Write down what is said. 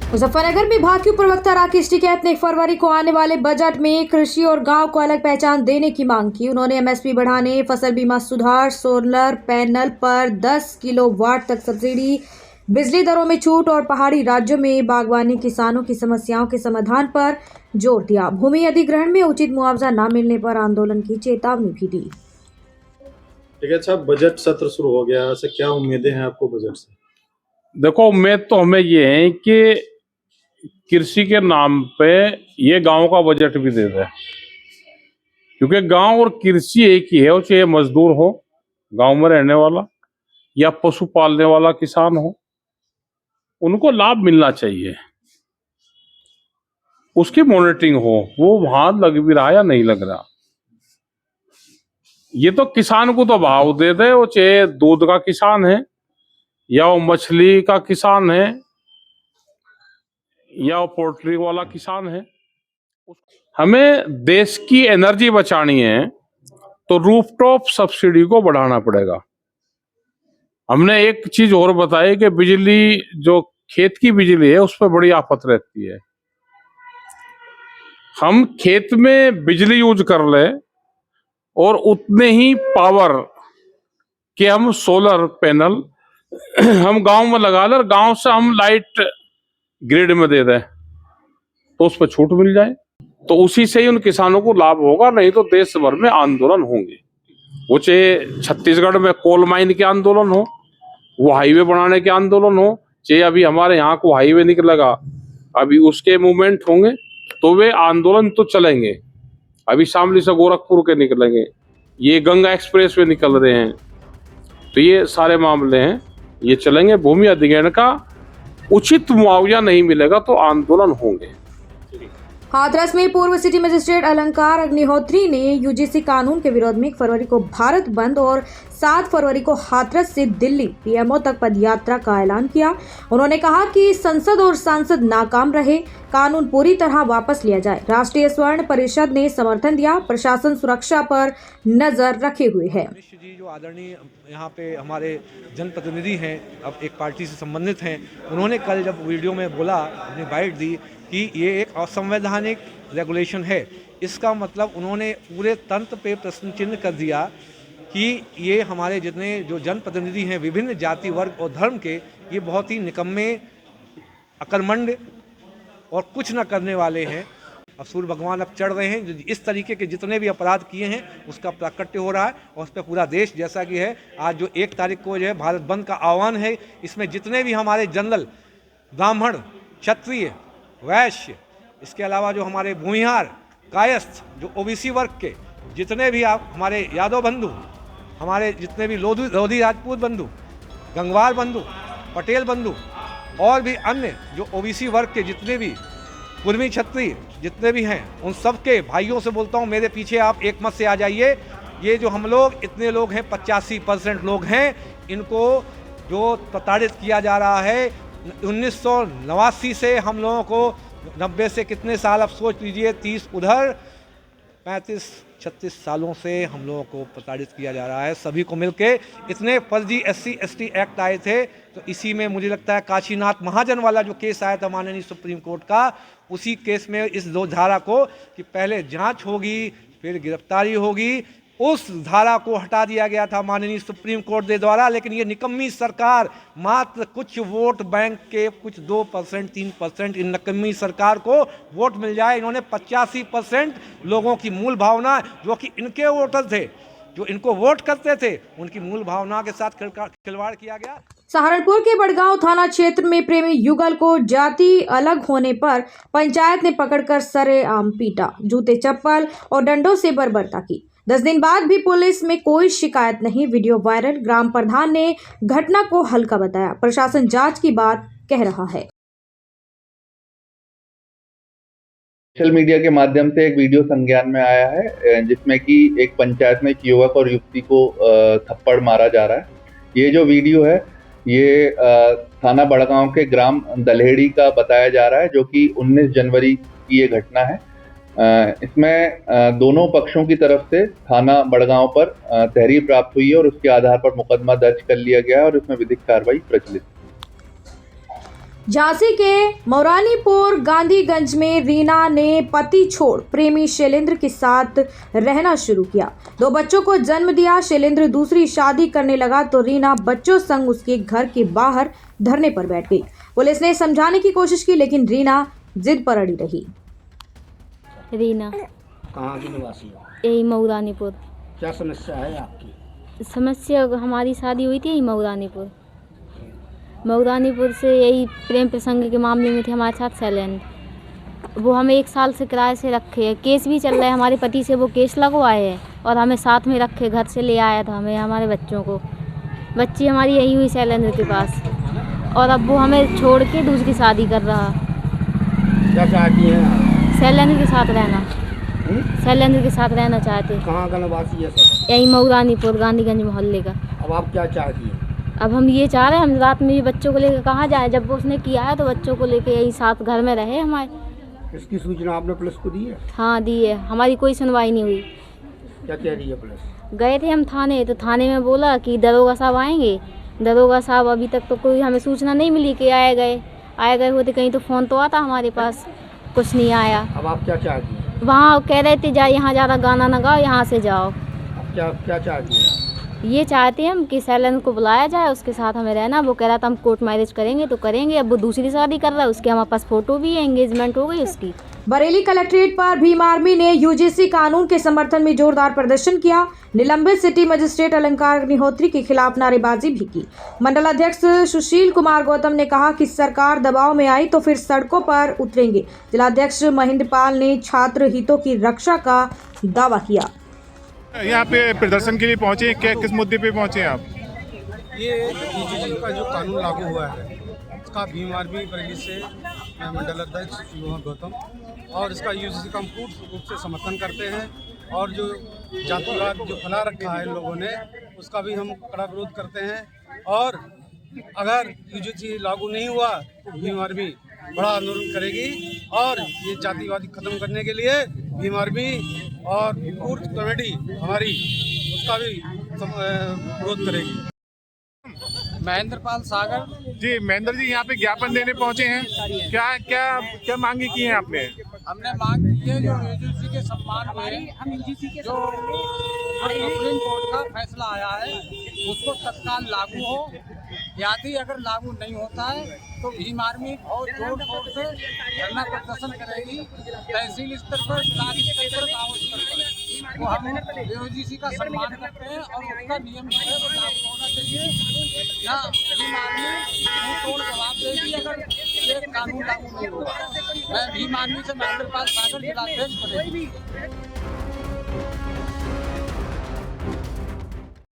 मुजफ्फरनगर में भाजपा प्रवक्ता राकेश टिकैत ने 1 फरवरी को आने वाले बजट में कृषि और गांव को अलग पहचान देने की मांग की। उन्होंने एमएसपी बढ़ाने, फसल बीमा सुधार, सोलर पैनल पर 10 किलोवाट तक सब्सिडी, बिजली दरों में छूट और पहाड़ी राज्यों में बागवानी किसानों की समस्याओं के समाधान पर जोर दिया। भूमि अधिग्रहण में उचित मुआवजा न मिलने पर आंदोलन की चेतावनी भी दी। टिकैत साहब, बजट सत्र शुरू हो गया है, क्या उम्मीदें हैं आपको बजट से? देखो, उम्मीद तो हमें ये है कि कृषि के नाम पे ये गांव का बजट भी दे दे, क्योंकि गांव और कृषि एक ही है। वो चाहे मजदूर हो, गांव में रहने वाला, या पशु पालने वाला किसान हो, उनको लाभ मिलना चाहिए। उसकी मॉनिटरिंग हो, वो वहां लग भी रहा या नहीं लग रहा। ये तो किसान को तो भाव दे दे, वो चाहे दूध का किसान है, या वो मछली का किसान है, या वो पोल्ट्री वाला किसान है। हमें देश की एनर्जी बचानी है तो रूफटॉप सब्सिडी को बढ़ाना पड़ेगा। हमने एक चीज और बताई कि बिजली, जो खेत की बिजली है, उस पर बड़ी आफत रहती है। हम खेत में बिजली यूज कर ले और उतने ही पावर के हम सोलर पैनल हम गांव में लगा ले, गांव से हम लाइट ग्रिड में दे दें तो उस पर छूट मिल जाए, तो उसी से ही उन किसानों को लाभ होगा। नहीं तो देश भर में आंदोलन होंगे। वो चाहे छत्तीसगढ़ में कोल माइन के आंदोलन हो, वो हाईवे बनाने के आंदोलन हो, चाहे अभी हमारे यहाँ को हाईवे निकलेगा, अभी उसके मूवमेंट होंगे, तो वे आंदोलन तो चलेंगे। अभी शामली से गोरखपुर के निकलेंगे, ये गंगा एक्सप्रेस वे निकल रहे हैं, तो ये सारे मामले हैं, ये चलेंगे। भूमि अधिग्रहण का उचित मुआवजा नहीं मिलेगा तो आंदोलन होंगे। हाथरस में पूर्व सिटी मजिस्ट्रेट अलंकार अग्निहोत्री ने यूजीसी कानून के विरोध में 1 फरवरी को भारत बंद और 7 फरवरी को हाथरस से दिल्ली पीएमओ तक पदयात्रा का ऐलान किया। उन्होंने कहा कि संसद और सांसद नाकाम रहे, कानून पूरी तरह वापस लिया जाए। राष्ट्रीय स्वर्ण परिषद ने समर्थन दिया, प्रशासन सुरक्षा पर नजर रखे हुए है। जी, जो आदरणीय यहाँ पे हमारे जनप्रतिनिधि हैं, अब एक पार्टी से संबंधित हैं, उन्होंने कल जब वीडियो में बोला, अपनी बाइट दी कि ये एक असंवैधानिक रेगुलेशन है, इसका मतलब उन्होंने पूरे तंत्र पे प्रश्न चिन्ह कर दिया कि ये हमारे जितने जो जनप्रतिनिधि हैं विभिन्न जाति, वर्ग और धर्म के, ये बहुत ही निकम्मे, अकर्मण्य और कुछ न करने वाले हैं। असुर भगवान अब चढ़ रहे हैं। इस तरीके के जितने भी अपराध किए हैं उसका प्राकट्य हो रहा है और उस पर पूरा देश, जैसा कि है आज जो 1 तारीख को जो है भारत बंद का आह्वान है, इसमें जितने भी हमारे जनरल, ब्राह्मण, क्षत्रिय, वैश्य, इसके अलावा जो हमारे भूमिहार, कायस्थ, जो ओबीसी वर्ग के जितने भी आप हमारे यादव बंधु, हमारे जितने भी लोधी राजपूत बंधु, गंगवार बंधु, पटेल बंधु और भी अन्य जो ओबीसी वर्ग के जितने भी कुर्मी, क्षत्रिय जितने भी हैं, उन सब के भाइयों से बोलता हूँ, मेरे पीछे आप एक मत से आ जाइए। ये जो हम लोग इतने लोग हैं, 85% लोग हैं, इनको जो प्रताड़ित किया जा रहा है 1989 से हम लोगों को 90 से कितने साल, अब सोच लीजिए, 30 उधर 35-36 सालों से हम लोगों को प्रताड़ित किया जा रहा है। सभी को मिलके इतने फर्जी SC/ST एक्ट आए थे, तो इसी में मुझे लगता है काशीनाथ महाजन वाला जो केस आया था माननीय सुप्रीम कोर्ट का, उसी केस में इस 2 धारा को कि पहले जांच होगी फिर गिरफ्तारी होगी, उस धारा को हटा दिया गया था माननीय सुप्रीम कोर्ट के द्वारा। लेकिन ये निकम्मी सरकार, मात्र कुछ वोट बैंक के कुछ 2%, 3% इन निकम्मी सरकार को वोट मिल जाए, इन्होंने 85% लोगों की मूल भावना, जो कि इनके वोटर थे, जो इनको वोट करते थे, उनकी मूल भावना के साथ खिलवाड़ किया गया। सहारनपुर के बड़गांव थाना क्षेत्र में प्रेमी युगल को जाति अलग होने पर पंचायत ने पकड़कर सरेआम पीटा, जूते, चप्पल और डंडों से बर्बरता की। 10 दिन बाद भी पुलिस में कोई शिकायत नहीं। Video viral. ग्राम प्रधान ने घटना को हल्का बताया। प्रशासन जांच की बात कह रहा है। सोशल मीडिया के माध्यम से एक वीडियो संज्ञान में आया है, जिसमें कि एक पंचायत में एक युवक और युवती को थप्पड़ मारा जा रहा है। ये जो वीडियो है, ये थाना बड़गांव के ग्राम दल्हेड़ी का बताया जा रहा है, जो कि 19 जनवरी की ये घटना है। इसमें दोनों पक्षों की तरफ से थाना बड़गांव पर तहरीर प्राप्त हुई है और उसके आधार पर मुकदमा दर्ज कर लिया गया है और इसमें विधिक कार्रवाई प्रचलित है। झांसी के मौरानीपुर गांधीगंज में रीना ने पति छोड़ प्रेमी शैलेंद्र के साथ रहना शुरू किया। 2 बच्चों को जन्म दिया। शैलेंद्र दूसरी शादी करने लगा तो रीना बच्चों संग उसके घर के बाहर धरने पर बैठ गई। पुलिस ने समझाने की कोशिश की लेकिन रीना जिद पर अड़ी रही। रीना कहाँ की निवासी हो? यही मऊरानीपुर। क्या समस्या है आपकी? समस्या हमारी शादी हुई थी यही मऊरानीपुर से यही प्रेम प्रसंग के मामले में थे हमारे साथ शैलेंद्र। वो हमें 1 साल से किराए से रखे है। केस भी चल रहा है हमारे पति से, वो केस लगवाए है और हमें साथ में रखे, घर से ले आया था हमें हमारे बच्चों को। बच्ची हमारी यही हुई शैलेंद्र के पास और अब वो हमें छोड़ के दूसरी शादी कर रहा। क्या चाहती हैं आप? शैलेंद्र के साथ रहना, शैलेंद्र के साथ रहना चाहते। कहाँ का निवासी है सर? यही मऊरानीपुर गांधीगंज मोहल्ले का। अब आप क्या चाहती हैं? अब हम ये चाह रहे हैं हम रात में ये बच्चों को लेकर कहाँ जाएं। जब वो उसने किया है तो बच्चों को लेकर यही साथ घर में रहे हमारे। इसकी सूचना आपने पुलिस को दी है? हाँ दी है, हमारी कोई सुनवाई नहीं हुई। क्या कह रही है पुलिस? गए थे हम थाने, तो थाने में बोला कि दरोगा साहब आएंगे। दरोगा साहब अभी तक तो कोई हमें सूचना नहीं मिली कि आए गए होते कहीं तो फ़ोन तो आता हमारे पास, कुछ नहीं आया। अब आप क्या चाहती हैं? वहाँ कह रहे थे जा यहाँ ज़्यादा गाना ना गाओ, यहाँ से जाओ। अब क्या चाहती हैं आप? ये चाहते हैं हम कि शैलेंद्र को बुलाया जाए, उसके साथ हमें रहना। वो कह रहा था हम कोर्ट मैरिज करेंगे तो करेंगे। अब वो दूसरी शादी कर रहा है, उसके हमारे पास फ़ोटो भी है, एंगेजमेंट हो गई उसकी। बरेली कलेक्ट्रेट पर भीम आर्मी ने यूजीसी कानून के समर्थन में जोरदार प्रदर्शन किया। निलंबित सिटी मजिस्ट्रेट अलंकार अग्निहोत्री के खिलाफ नारेबाजी भी की। मंडल अध्यक्ष सुशील कुमार गौतम ने कहा कि सरकार दबाव में आई तो फिर सड़कों पर उतरेंगे। जिलाध्यक्ष महेंद्र पाल ने छात्र हितों की रक्षा का दावा किया। यहाँ पे प्रदर्शन के लिए पहुंचे, क्या किस मुद्दे पे पहुंचे आप? ये यूजीसी का जो कानून लागू हुआ है इसका भीम आर्मी बरेली से मैं मंडल अध्यक्ष सुशील गौतम और इसका यूजीसी का हम पूर्ण रूप से समर्थन करते हैं और जो जातिवाद जो फैला रखा है इन लोगों ने उसका भी हम कड़ा विरोध करते हैं। और अगर यूजीसी लागू नहीं हुआ तो भीम आर्मी बड़ा आंदोलन करेगी और ये जातिवादी खत्म करने के लिए भीम आर्मी और पूर्व कमेटी हमारी उसका भी विरोध करेगी। महेंद्र पाल सागर जी महेंद्र जी, यहाँ पे ज्ञापन देने पहुंचे हैं, क्या क्या क्या मांगी की है आपने? हमने मांग की है जो यूजीसी के सम्मान में जो सुप्रीम कोर्ट का फैसला आया है उसको तत्काल लागू हो। यदि अगर लागू नहीं होता है तो भीम आर्मी बहुत जोर शोर से धरना प्रदर्शन करेगी, तहसील स्तर पर, जिला स्तर पर, गाँव स्तर पर। तो हम यूजीसी का सम्मान करते हैं और उसका नियम जो है वो लागू होना चाहिए। या भीम आर्मी मुंह तोड़ जवाब देगी अगर ये कानून लागू नहीं होगा। मैं भीम आर्मी से महेंद्र पाल सागर जिलाध्यक्ष बनेगी।